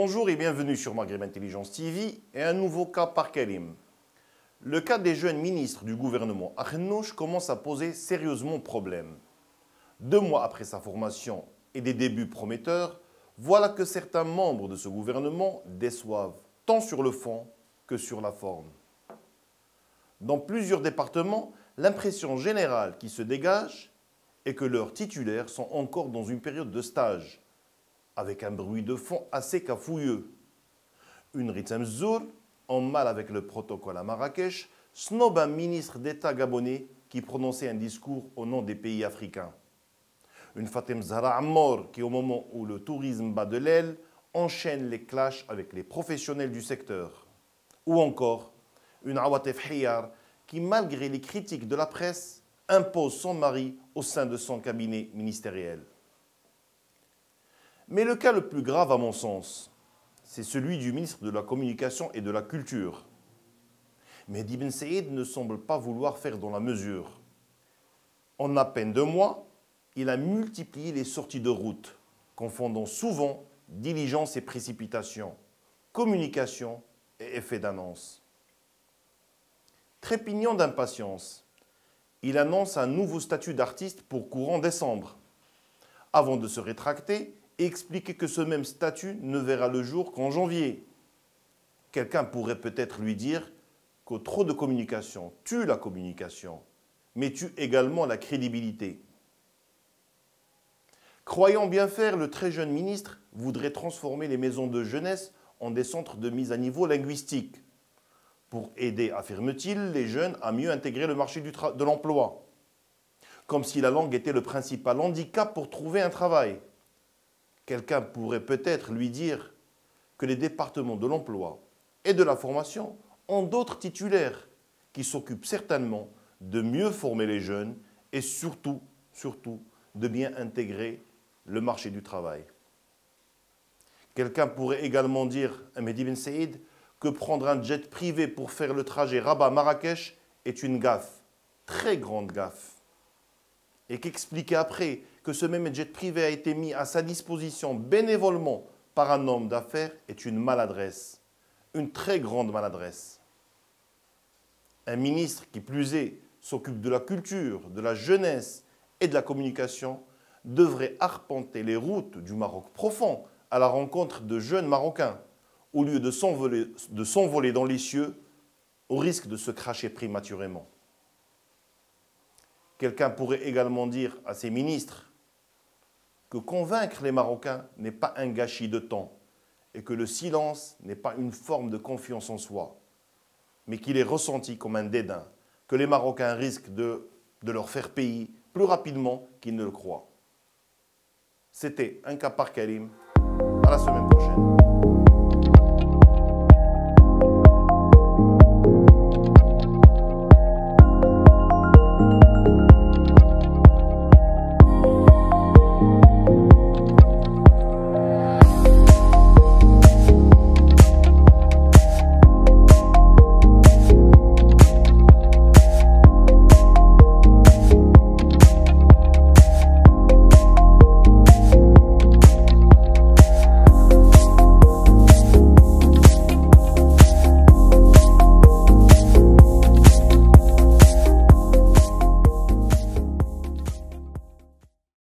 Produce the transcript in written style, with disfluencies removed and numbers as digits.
Bonjour et bienvenue sur Maghreb Intelligence TV et un nouveau cas par Karim. Le cas des jeunes ministres du gouvernement Akhnouch commence à poser sérieusement problème. 2 mois après sa formation et des débuts prometteurs, voilà que certains membres de ce gouvernement déçoivent tant sur le fond que sur la forme. Dans plusieurs départements, l'impression générale qui se dégage est que leurs titulaires sont encore dans une période de stage, avec un bruit de fond assez cafouilleux. Une Ritsem Zour, en mal avec le protocole à Marrakech, snob un ministre d'État gabonais qui prononçait un discours au nom des pays africains. Une Fatem Zahra Ammor qui, au moment où le tourisme bat de l'aile, enchaîne les clashs avec les professionnels du secteur. Ou encore, une Awatef Hiyar qui, malgré les critiques de la presse, impose son mari au sein de son cabinet ministériel. Mais le cas le plus grave, à mon sens, c'est celui du ministre de la Communication et de la Culture. Mehdi Ben Saïd ne semble pas vouloir faire dans la mesure. En à peine 2 mois, il a multiplié les sorties de route, confondant souvent diligence et précipitation, communication et effet d'annonce. Trépignant d'impatience, il annonce un nouveau statut d'artiste pour courant décembre, avant de se rétracter et expliquer que ce même statut ne verra le jour qu'en janvier. Quelqu'un pourrait peut-être lui dire que trop de communication tue la communication, mais tue également la crédibilité. Croyant bien faire, le très jeune ministre voudrait transformer les maisons de jeunesse en des centres de mise à niveau linguistique, pour aider, affirme-t-il, les jeunes à mieux intégrer le marché de l'emploi, comme si la langue était le principal handicap pour trouver un travail. Quelqu'un pourrait peut-être lui dire que les départements de l'emploi et de la formation ont d'autres titulaires qui s'occupent certainement de mieux former les jeunes et surtout de bien intégrer le marché du travail. Quelqu'un pourrait également dire à Mehdi Ben Saïd que prendre un jet privé pour faire le trajet Rabat-Marrakech est une gaffe, très grande gaffe. Et qu'expliquer après que ce même jet privé a été mis à sa disposition bénévolement par un homme d'affaires est une maladresse, une très grande maladresse. Un ministre qui plus est s'occupe de la culture, de la jeunesse et de la communication devrait arpenter les routes du Maroc profond à la rencontre de jeunes Marocains, au lieu de s'envoler dans les cieux au risque de se cracher prématurément. Quelqu'un pourrait également dire à ses ministres que convaincre les Marocains n'est pas un gâchis de temps et que le silence n'est pas une forme de confiance en soi, mais qu'il est ressenti comme un dédain, que les Marocains risquent de leur faire payer plus rapidement qu'ils ne le croient. C'était un cas par Karim. À la semaine prochaine.